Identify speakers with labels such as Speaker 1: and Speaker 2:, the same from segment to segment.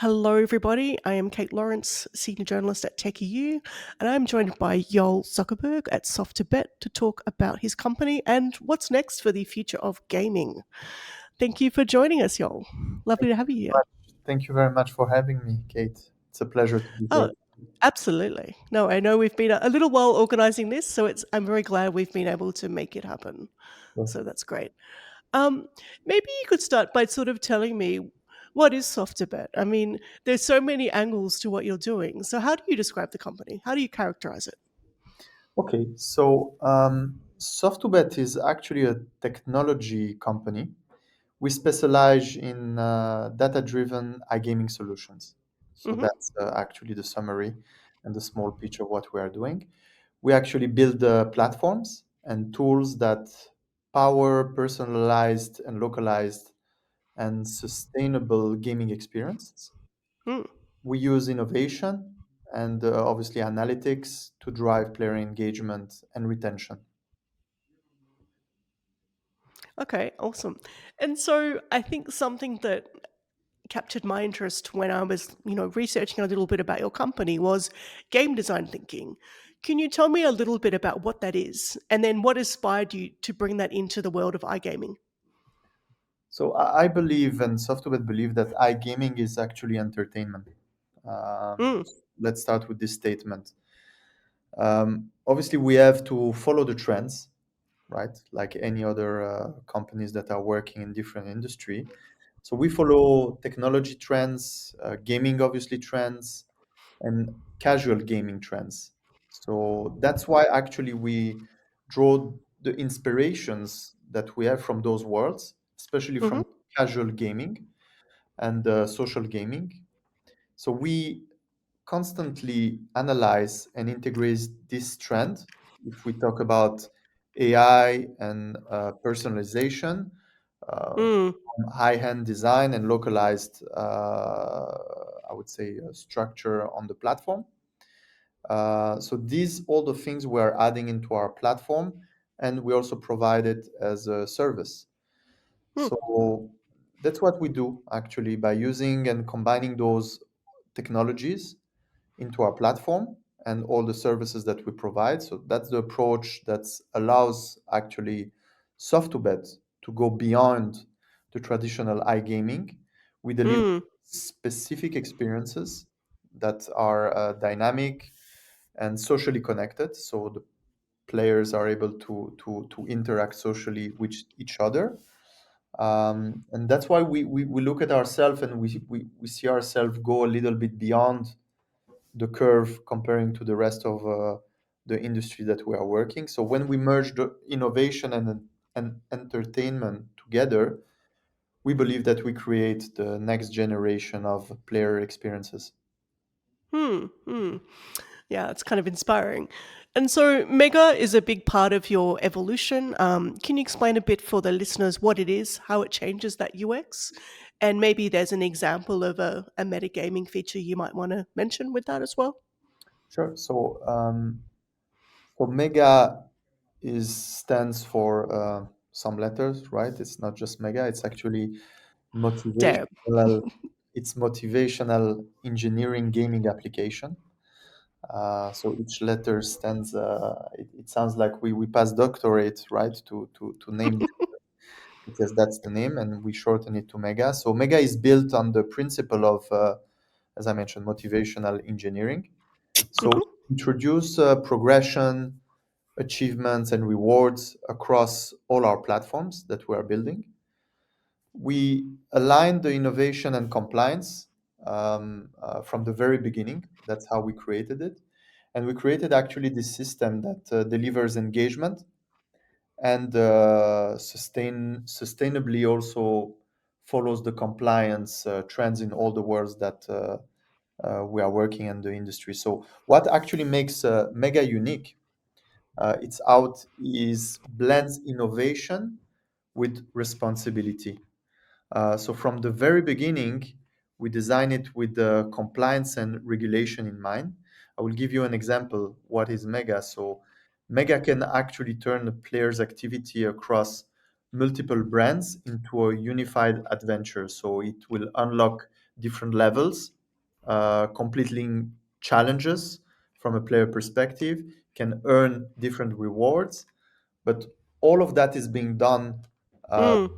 Speaker 1: Hello, everybody. I am Kate Lawrence, Senior Journalist at Tech.eu, and I'm joined by Yoel Zuckerberg at Soft2Bet to talk about his company and what's next for the future of gaming. Thank you for joining us, Yoel. Lovely
Speaker 2: Thank
Speaker 1: to
Speaker 2: you
Speaker 1: have you
Speaker 2: very
Speaker 1: here.
Speaker 2: much. Thank you very much for having me, Kate. It's a pleasure to be
Speaker 1: Oh,
Speaker 2: here.
Speaker 1: absolutely. No, I know we've been a little while organizing this, so I'm very glad we've been able to make it happen.
Speaker 2: Yes.
Speaker 1: So that's great. Um, Maybe you could start by sort of telling me what is Soft2Bet? I mean, there's so many angles to what you're doing. So how do you describe the company? How do you characterize it?
Speaker 2: Okay, so Soft2Bet is actually a technology company. We specialize in data-driven iGaming solutions. So
Speaker 1: Mm-hmm.
Speaker 2: that's actually the summary and the small pitch of what we are doing. We actually build platforms and tools that power personalized and localized and sustainable gaming experiences.
Speaker 1: Mm.
Speaker 2: We use innovation and obviously analytics to drive player engagement and retention.
Speaker 1: Okay, awesome. And so I think something that captured my interest when I was, researching a little bit about your company was game design thinking. Can you tell me a little bit about what that is, and then what inspired you to bring that into the world of iGaming?
Speaker 2: So I believe, and Soft2Bet believe, that iGaming is actually entertainment. Um,
Speaker 1: Mm.
Speaker 2: let's start with this statement. Obviously, we have to follow the trends, right? Like any other companies that are working in different industry. So we follow technology trends, gaming obviously trends, and casual gaming trends. So that's why actually we draw the inspirations that we have from those worlds, especially
Speaker 1: Mm-hmm.
Speaker 2: from casual gaming and social gaming. So we constantly analyze and integrate this trend. If we talk about AI and personalization, uh,
Speaker 1: Mm.
Speaker 2: high-end design and localized, I would say, structure on the platform. So these all the things we're adding into our platform, and we also provide it as a service.
Speaker 1: Mm.
Speaker 2: So that's what we do actually by using and combining those technologies into our platform and all the services that we provide. So that's the approach that allows actually Soft2Bet to go beyond the traditional iGaming. We deliver
Speaker 1: Mm.
Speaker 2: specific experiences that are dynamic and socially connected. So the players are able to interact socially with each other. And that's why we look at ourselves and we see ourselves go a little bit beyond the curve comparing to the rest of the industry that we are working. So when we merge the innovation and entertainment together, we believe that we create the next generation of player experiences.
Speaker 1: Hmm. Hmm. Yeah, it's kind of inspiring. And so, Mega is a big part of your evolution. Can you explain a bit for the listeners what it is, how it changes that UX, and maybe there's an example of a metagaming feature you might want to mention with that as well?
Speaker 2: Sure. So Mega is stands for some letters, right? It's not just Mega. It's actually
Speaker 1: Damn.
Speaker 2: motivational. It's motivational engineering gaming application. So each letter stands. It sounds like we pass doctorate, right? To name this because that's the name, and we shorten it to Mega. So Mega is built on the principle of, as I mentioned, motivational engineering. So
Speaker 1: Mhm.
Speaker 2: we introduce progression, achievements, and rewards across all our platforms that we are building. We align the innovation and compliance from the very beginning. That's how we created it. And we created actually this system that delivers engagement and sustainably also follows the compliance trends in all the worlds that we are working in the industry. So what actually makes Mega unique? It's out is blends innovation with responsibility. So from the very beginning, we design it with the compliance and regulation in mind. I will give you an example. What is Mega? So Mega can actually turn a player's activity across multiple brands into a unified adventure. So it will unlock different levels completing challenges from a player perspective, can earn different rewards, but all of that is being done uh,
Speaker 1: Mm.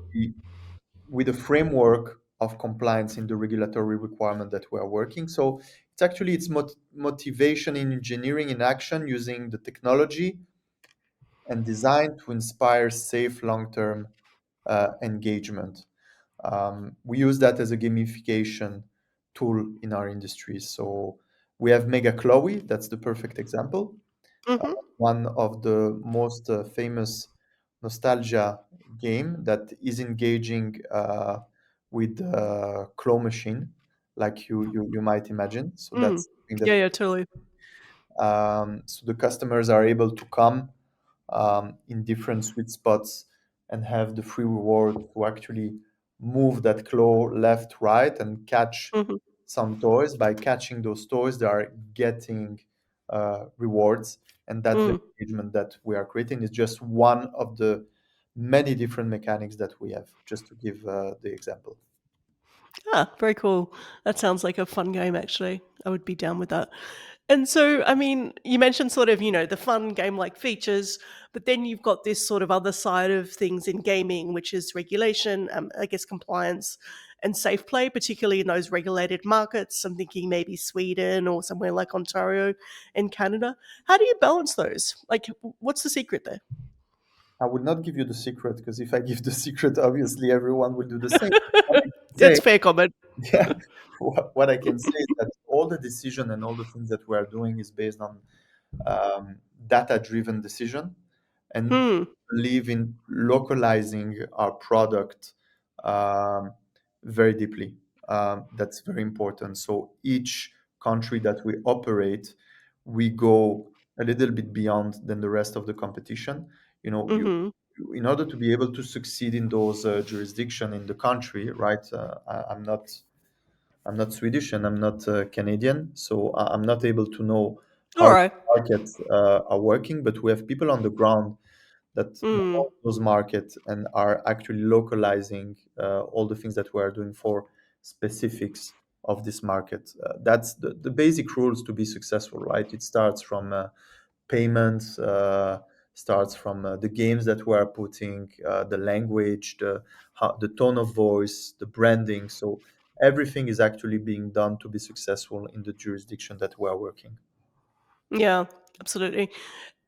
Speaker 2: with a framework of compliance in the regulatory requirement that we are working. So it's motivation in engineering in action using the technology and design to inspire safe long-term engagement. We use that as a gamification tool in our industry. So we have MegaClaw, that's the perfect example. uh,
Speaker 1: Mhm.
Speaker 2: One of the most famous nostalgia game that is engaging with claw machine, like you might imagine. So
Speaker 1: Mm.
Speaker 2: that's something
Speaker 1: Yeah,
Speaker 2: that
Speaker 1: yeah, totally.
Speaker 2: so the customers are able to come in different sweet spots and have the free reward to actually move that claw left, right, and catch
Speaker 1: Mhm.
Speaker 2: some toys. By catching those toys, they are getting rewards, and that's the
Speaker 1: Mm.
Speaker 2: engagement that we are creating. Is just one of the many different mechanics that we have. Just to give the example.
Speaker 1: Ah, very cool. That sounds like a fun game, actually. I would be down with that. And so, I mean, you mentioned sort of, the fun game like features, but then you've got this sort of other side of things in gaming, which is regulation, I guess compliance and safe play, particularly in those regulated markets. I'm thinking maybe Sweden or somewhere like Ontario in Canada. How do you balance those? Like, what's the secret there?
Speaker 2: I will not give you the secret because if I give the secret, obviously everyone will do the same. What I can
Speaker 1: That's
Speaker 2: say,
Speaker 1: fair comment.
Speaker 2: yeah, what I can say is that all the decision and all the things that we are doing is based on data-driven decision, and
Speaker 1: Hmm.
Speaker 2: believe in localizing our product um, very deeply. That's very important. So each country that we operate, we go a little bit beyond than the rest of the competition. You know,
Speaker 1: Mm-hmm.
Speaker 2: in order to be able to succeed in those jurisdiction in the country, right? I'm not Swedish and I'm not Canadian, so I'm not able to know
Speaker 1: All
Speaker 2: how
Speaker 1: right.
Speaker 2: markets are working. But we have people on the ground that
Speaker 1: Mm.
Speaker 2: know those markets and are actually localizing all the things that we are doing for specifics of this market. That's the basic rules to be successful, right? It starts from payments, starts from the games that we are putting, the language, the tone of voice, the branding. So everything is actually being done to be successful in the jurisdiction that we are working.
Speaker 1: Yeah, absolutely.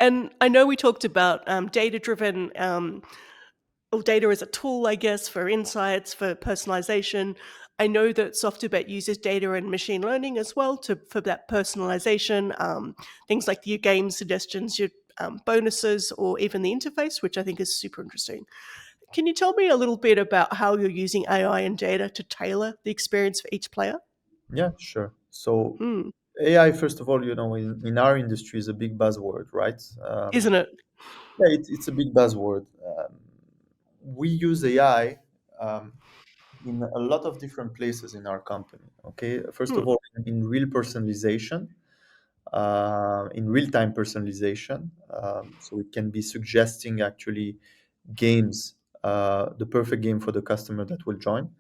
Speaker 1: And I know we talked about data driven or data as a tool, I guess, for insights, for personalization. I know that Soft2Bet uses data and machine learning as well for that personalization. Things like your game suggestions, your bonuses, or even the interface, which I think is super interesting. Can you tell me a little bit about how you're using AI and data to tailor the experience for each player?
Speaker 2: Yeah, sure. So
Speaker 1: Hmm.
Speaker 2: AI, first of all, in our industry is a big buzzword, right?
Speaker 1: Isn't it?
Speaker 2: Yeah, it's a big buzzword. We use AI in a lot of different places in our company. Okay, first
Speaker 1: Hmm.
Speaker 2: of all, in real personalization, in real-time personalization. So it can be suggesting actually games, the perfect game for the customer that will join,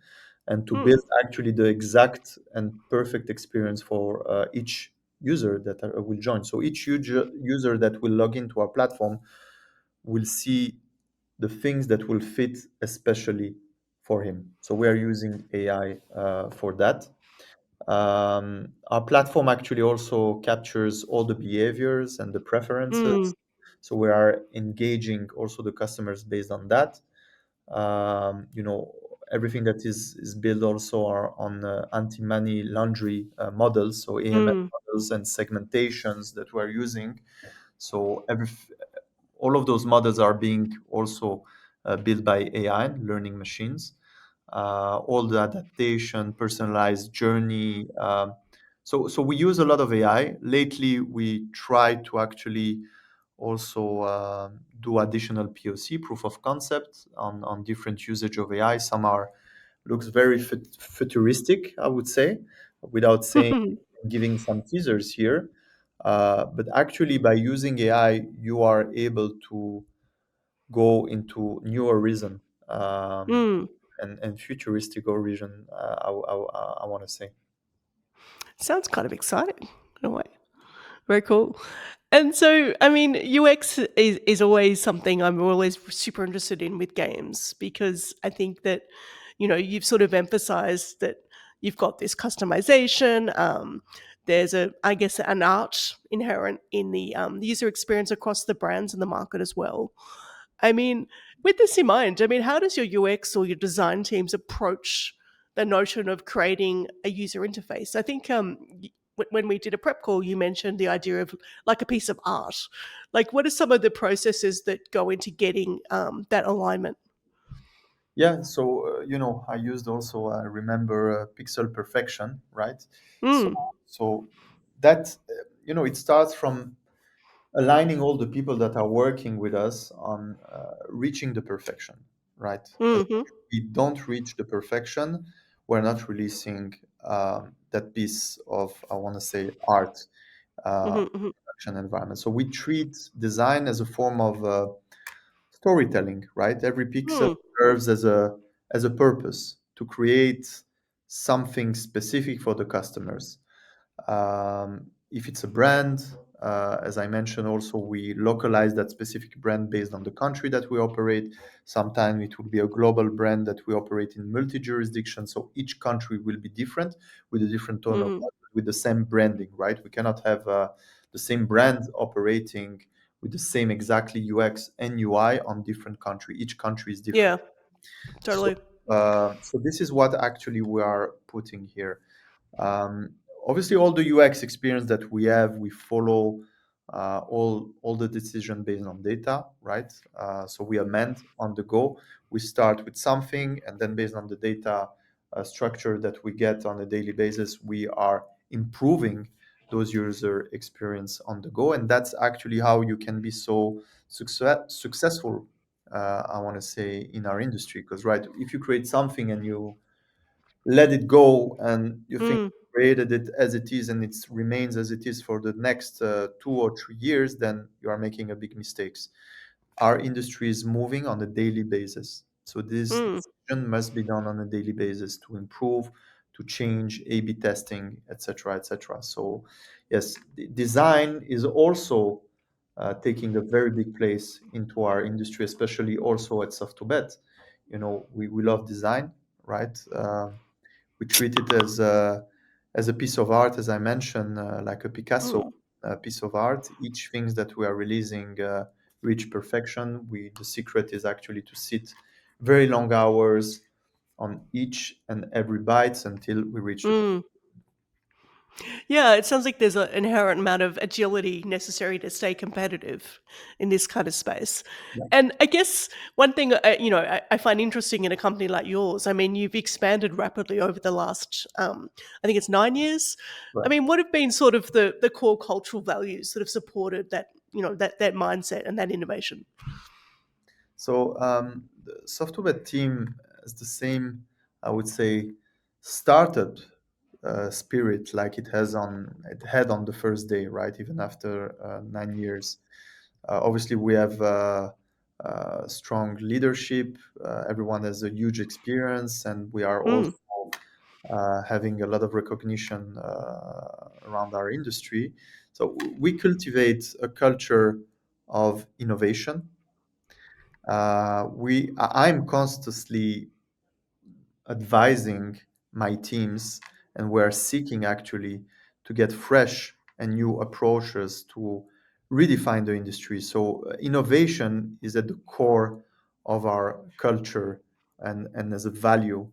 Speaker 2: and to
Speaker 1: Hmm.
Speaker 2: build actually the exact and perfect experience for each user that will join. So each user that will log into our platform will see the things that will fit especially for him. So we are using AI for that. Our platform actually also captures all the behaviors and the
Speaker 1: Hmm.
Speaker 2: preferences. So we are engaging also the customers based on that. You know, everything that is built also are on anti-money laundry models, so AML
Speaker 1: Hmm.
Speaker 2: models and segmentations that we're using. So all of those models are being also built by AI, learning machines. All the adaptation, personalized journey. So we use a lot of AI. Lately, we try to actually also do additional POC, proof of concept, on different usage of AI. Some are looks very futuristic, I would say, without saying giving some teasers here. But actually, by using AI, you are able to go into new horizon
Speaker 1: Hmm.
Speaker 2: and futuristic horizon. I want to say.
Speaker 1: Sounds kind of exciting in a way. Very cool. And so, I mean, UX is always something I'm always super interested in with games because I think that, you've sort of emphasized that you've got this customization. There's I guess, an art inherent in the user experience across the brands and the market as well. I mean, with this in mind, I mean, how does your UX or your design teams approach the notion of creating a user interface? I think when we did a prep call, you mentioned the idea of like a piece of art. Like, what are some of the processes that go into getting that alignment?
Speaker 2: Yeah, so I used also, I remember, pixel perfection, right? So
Speaker 1: Mm,
Speaker 2: so that it starts from aligning all the people that are working with us on reaching the perfection, right? As
Speaker 1: hmm
Speaker 2: we don't reach the perfection, we're not releasing that piece of, I want to say, art
Speaker 1: hmm
Speaker 2: production environment. So we treat design as a form of storytelling, right? Every pixel
Speaker 1: hmm
Speaker 2: serves as a purpose to create something specific for the customers. If it's a brand, as I mentioned, also we localize that specific brand based on the country that we operate. Sometimes it will be a global brand that we operate in multi jurisdictions. So each country will be different with a different tone of
Speaker 1: hmm
Speaker 2: voice, with the same branding, right? We cannot have the same brand operating with the same exactly UX and UI on different country. Each country is different.
Speaker 1: Yeah,
Speaker 2: So,
Speaker 1: totally.
Speaker 2: so this is what actually we are putting here. Um, Obviously, all the UX experience that we have, we follow all the decision based on data, right? So we amend on the go. We start with something, and then based on the data structure that we get on a daily basis, we are improving those user experience on the go, and that's actually how you can be so successful. I want to say in our industry, because right, if you create something and you let it go and you think
Speaker 1: Mm,
Speaker 2: you created it as it is and it remains as it is for the next 2 or 3 years, then you are making a big mistakes. Our industry is moving on a daily basis, so this
Speaker 1: mm,
Speaker 2: decision must be done on a daily basis to improve, to change, A/B testing, etc., etc. So yes, design is also taking a very big place into our industry, especially also at Soft2Bet. We love design, right? We treat it as a piece of art, as I mentioned, like a Picasso
Speaker 1: mm,
Speaker 2: piece of art. Each things that we are releasing reach perfection. The secret is actually to sit very long hours on each and every bites until we reach the.
Speaker 1: mm. Yeah, it sounds like there's an inherent amount of agility necessary to stay competitive in this kind of space.
Speaker 2: Yeah,
Speaker 1: And I guess one thing I find interesting in a company like yours. I mean, you've expanded rapidly over the last, I think it's 9 years. I
Speaker 2: right.
Speaker 1: mean, what have been sort of the core cultural values that have supported that that mindset and that innovation?
Speaker 2: So the Soft2Bet team has the same, I would say, startup spirit like it had on the first day, right? Even after 9 years. Obviously, we have strong leadership. Everyone has a huge experience, and we are also
Speaker 1: Mm,
Speaker 2: having a lot of recognition around our industry. So we cultivate a culture of innovation. I'm constantly advising my teams, and we're seeking actually to get fresh and new approaches to redefine the industry. So innovation is at the core of our culture and as a value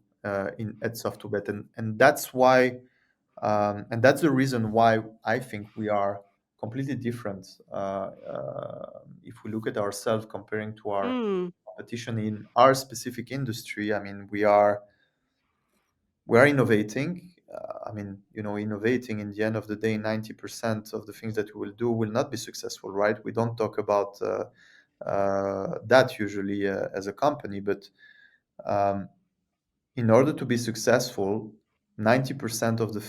Speaker 2: in at Soft2Bet, and that's why and that's the reason why I think we are completely different if we look at ourselves comparing to our
Speaker 1: mm,
Speaker 2: competition in our specific industry. I mean, we are innovating. I mean, innovating in the end of the day, 90% of the things that we will do will not be successful, right? We don't talk about that usually as a company, but um, in order to be successful, 90% of the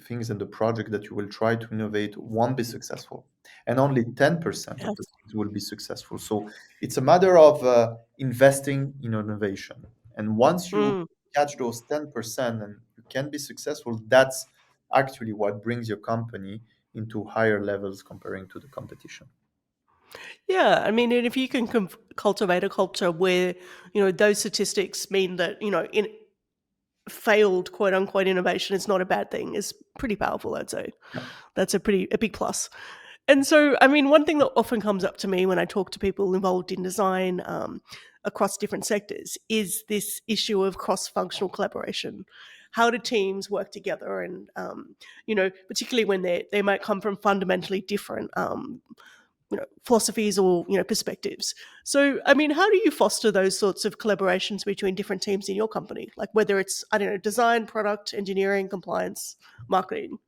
Speaker 2: things and the project that you will try to innovate won't be successful. And only 10% of the
Speaker 1: yes.
Speaker 2: things will be successful. So it's a matter of investing in innovation. And once you
Speaker 1: Mm,
Speaker 2: catch those 10% and you can be successful, that's actually what brings your company into higher levels comparing to the competition.
Speaker 1: Yeah, I mean, and if you can cultivate a culture where those statistics mean that in failed quote unquote innovation is not a bad thing is pretty powerful. I'd say
Speaker 2: Yeah.
Speaker 1: that's a big plus. And so, I mean, one thing that often comes up to me when I talk to people involved in design across different sectors is this issue of cross-functional collaboration. How do teams work together, and particularly when they might come from fundamentally different philosophies or perspectives. So, I mean, how do you foster those sorts of collaborations between different teams in your company? Like whether it's, I don't know, design, product, engineering, compliance, marketing.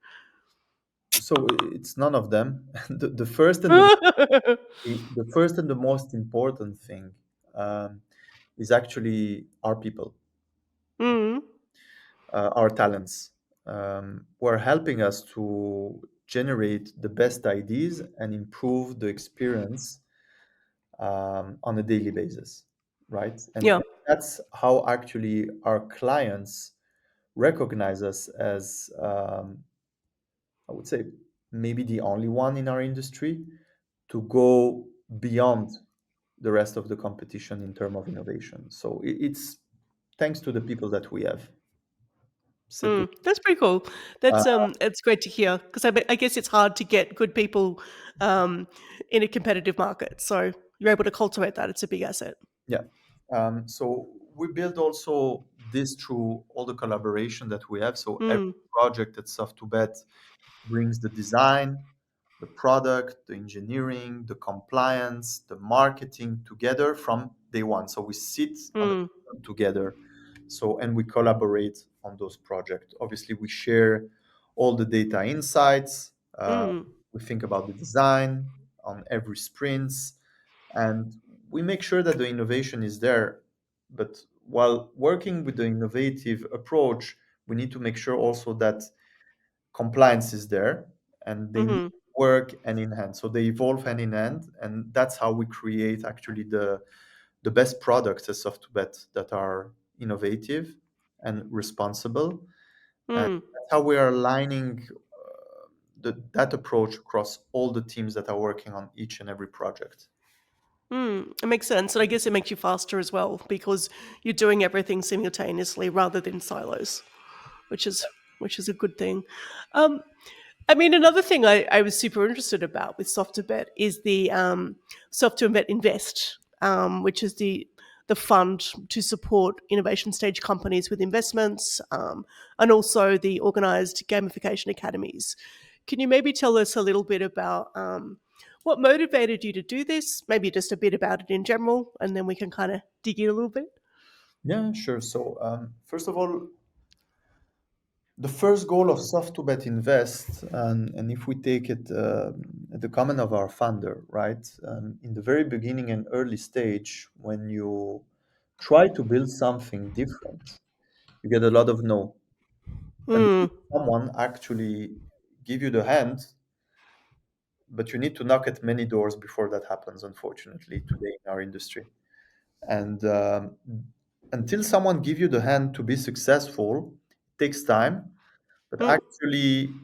Speaker 2: So it's none of them. The first and the first and the most important thing um, is actually our people,
Speaker 1: Mm,
Speaker 2: our talents, who are helping us to generate the best ideas and improve the experience on a daily basis, right? And
Speaker 1: yeah.
Speaker 2: that's how actually our clients recognize us as, I would say, maybe the only one in our industry to go beyond the rest of the competition in terms of innovation. So it's thanks to the people that we have. C'est tout.
Speaker 1: That's pretty cool. It's great to hear because I guess it's hard to get good people um, in a competitive market. So you're able to cultivate that. It's a big asset.
Speaker 2: Yeah. So we build also this through all the collaboration that we have. So every
Speaker 1: Mm,
Speaker 2: project at Soft2Bet brings the design, the product, the engineering, the compliance, the marketing together from day one. So we sit on the
Speaker 1: mm,
Speaker 2: together. So and we collaborate on those projects. Obviously, we share all the data insights.
Speaker 1: mm,
Speaker 2: We think about the design on every sprints, and we make sure that the innovation is there. But while working with the innovative approach, we need to make sure also that compliance is there and they need
Speaker 1: mm,
Speaker 2: to work hand in hand. So they evolve hand in hand, and that's how we create actually the best products as Soft2Bet that are innovative and responsible. And
Speaker 1: mm,
Speaker 2: that's how we are aligning that approach across all the teams that are working on each and every project.
Speaker 1: It makes sense, and I guess it makes you faster as well because you're doing everything simultaneously rather than silos, which is which is a good thing. Um, I mean, another thing I was super interested about with Soft2Bet is the Soft2Bet Invest, which is the fund to support innovation stage companies with investments, and also the organised Gamification Academies. Can you maybe tell us a little bit about what motivated you to do this? Maybe just a bit about it in general, and then we can kind of dig in a little bit.
Speaker 2: Yeah, sure. So first of all, the first goal of Soft2Bet Invest, and if we take it at the comment of our founder, right, in the very beginning and early stage, when you try to build something different, you get a lot of no.
Speaker 1: Mm,
Speaker 2: Until someone actually give you the hand, but you need to knock at many doors before that happens, unfortunately, today in our industry. And until someone give you the hand to be successful, it takes time. But
Speaker 1: mm,
Speaker 2: actually,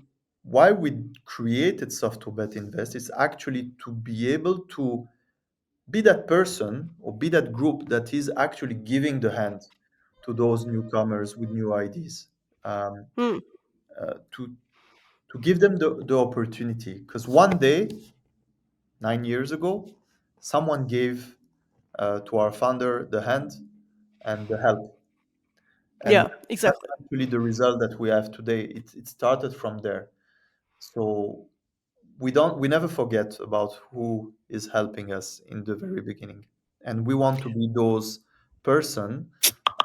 Speaker 2: why we created Soft2Bet Invest is actually to be able to be that person or be that group that is actually giving the hand to those newcomers with new ideas, um,
Speaker 1: mm.
Speaker 2: to give them the opportunity. Because one day, 9 years ago, someone gave to our founder the hand and the help, and
Speaker 1: Yeah,
Speaker 2: that's
Speaker 1: exactly.
Speaker 2: actually the result that we have today. It started from there. So we never forget about who is helping us in the very beginning, and we want to be those person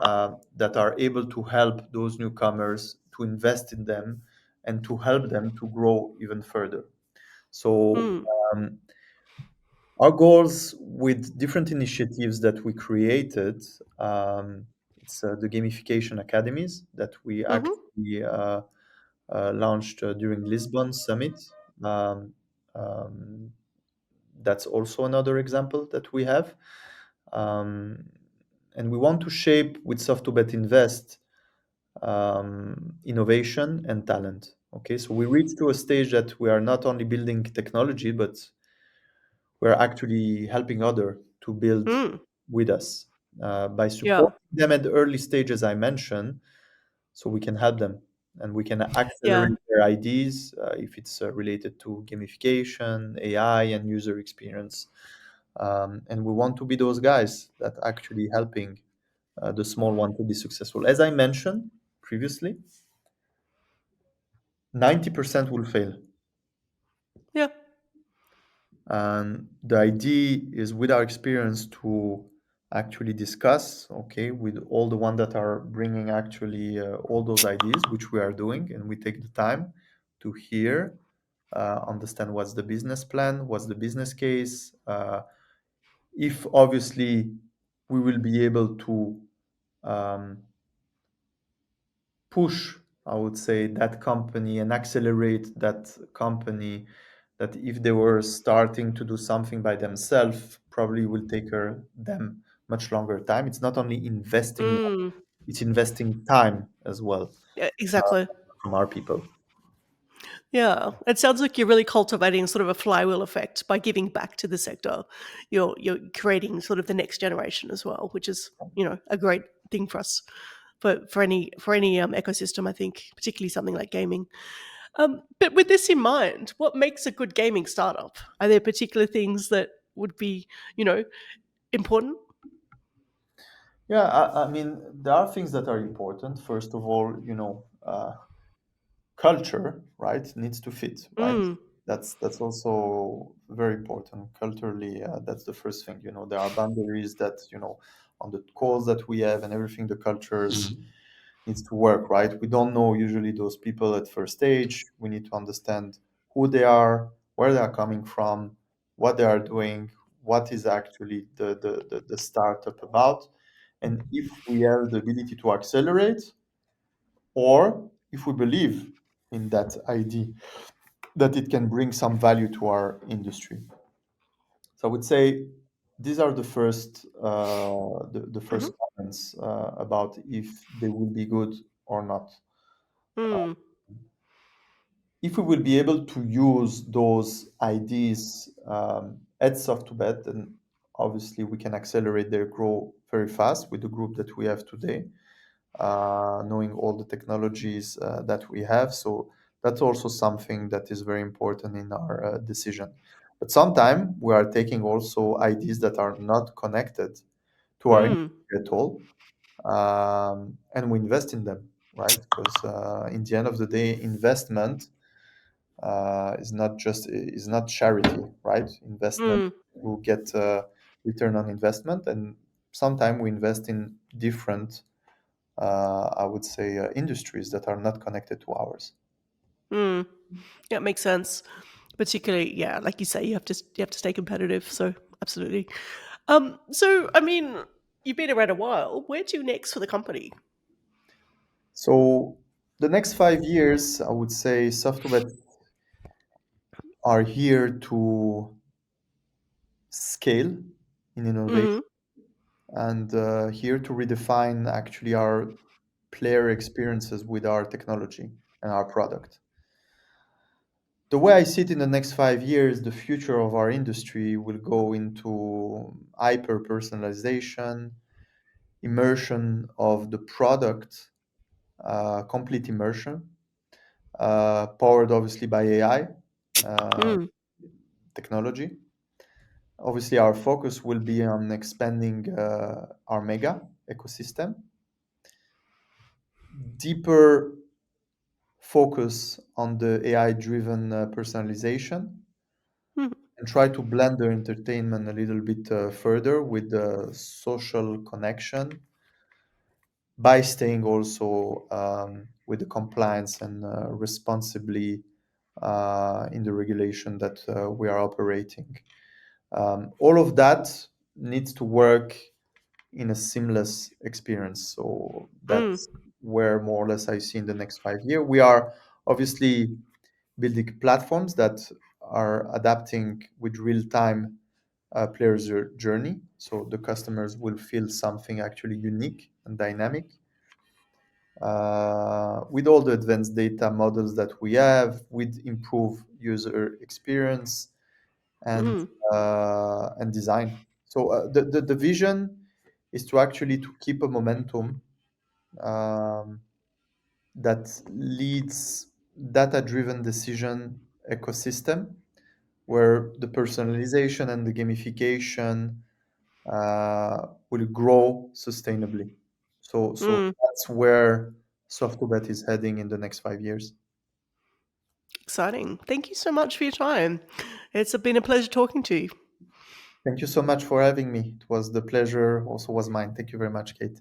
Speaker 2: that are able to help those newcomers, to invest in them and to help them to grow even further. So
Speaker 1: Mm,
Speaker 2: um, our goals with different initiatives that we created, it's the Gamification Academies that we
Speaker 1: mm-hmm.
Speaker 2: actually launched during Lisbon Summit. Um, um, that's also another example that we have. Um, and we want to shape with Soft2Bet Invest innovation and talent. Okay, so we reach to a stage that we are not only building technology, but we're actually helping other to build
Speaker 1: Mm,
Speaker 2: with us by
Speaker 1: yeah,
Speaker 2: supporting them at the early stages I mentioned, so we can help them and we can
Speaker 1: yeah.
Speaker 2: accelerate their ideas if it's related to gamification, AI, and user experience. And we want to be those guys that actually helping the small one to be successful. As I mentioned previously, 90% will fail.
Speaker 1: Yeah.
Speaker 2: And the idea is with our experience to actually discuss, okay, with all the one that are bringing actually all those ideas, which we are doing, and we take the time to hear, understand what's the business plan, what's the business case, if obviously we will be able to um, push, I would say, that company and accelerate that company, that if they were starting to do something by themselves, probably will take them much longer time. It's not only investing,
Speaker 1: Mm,
Speaker 2: it's investing time as well
Speaker 1: yeah, exactly.
Speaker 2: from our people.
Speaker 1: Yeah, it sounds like you're really cultivating sort of a flywheel effect by giving back to the sector. You're creating sort of the next generation as well, which is a great thing for us for any ecosystem. I think particularly something like gaming. But with this in mind, what makes a good gaming startup? Are there particular things that would be you know important?
Speaker 2: Yeah, I mean, there are things that are important. First of all, culture, right, needs to fit, right?
Speaker 1: Mm,
Speaker 2: That's also very important culturally. That's the first thing. There are boundaries that on the calls that we have and everything. The cultures needs to work, right? We don't know usually those people at first stage. We need to understand who they are, where they are coming from, what they are doing, what is actually the startup about, and if we have the ability to accelerate, or if we believe in that idea that it can bring some value to our industry. So I would say these are the
Speaker 1: hmm
Speaker 2: first comments about if they will be good or not.
Speaker 1: mm,
Speaker 2: If we will be able to use those ideas at Soft2Bet, then obviously we can accelerate their growth very fast with the group that we have today, knowing all the technologies that we have. So that's also something that is very important in our decision. But sometimes we are taking also ideas that are not connected to our
Speaker 1: mm,
Speaker 2: industry at all, and we invest in them, right? Because in the end of the day, investment is not charity, right? Investment
Speaker 1: mm,
Speaker 2: will get return on investment, and sometimes we invest in different I would say, industries that are not connected to ours.
Speaker 1: mm. Yeah, it makes sense. Particularly, yeah, like you say, you have to stay competitive. So absolutely. So I mean, you've been around a while. Where to next for the company?
Speaker 2: So the next 5 years, I would say, Soft2Bet are here to scale in innovation
Speaker 1: Mm,
Speaker 2: and here to redefine actually our player experiences with our technology and our product. The way I see it in the next 5 years, the future of our industry will go into hyper personalization, immersion of the product, complete immersion, powered obviously by AI uh,
Speaker 1: mm,
Speaker 2: technology. Obviously, our focus will be on expanding our Mega ecosystem, deeper focus on the AI-driven personalization,
Speaker 1: mm,
Speaker 2: and try to blend the entertainment a little bit further with the social connection by staying also with the compliance and responsibly in the regulation that we are operating. All of that needs to work in a seamless experience. So
Speaker 1: mm,
Speaker 2: that's where more or less I see in the next 5 years. We are obviously building platforms that are adapting with real time players' journey. So the customers will feel something actually unique and dynamic. with all the advanced data models that we have, with improved user experience and
Speaker 1: Mm,
Speaker 2: and design. So the vision is to actually to keep a momentum um, that leads data-driven decision ecosystem where the personalization and the gamification will grow sustainably. So
Speaker 1: mm.
Speaker 2: that's where Soft2Bet is heading in the next 5 years.
Speaker 1: Exciting. Thank you so much for your time. It's been a pleasure talking to you.
Speaker 2: Thank you so much for having me. It was the pleasure also was mine. Thank you very much, Kate.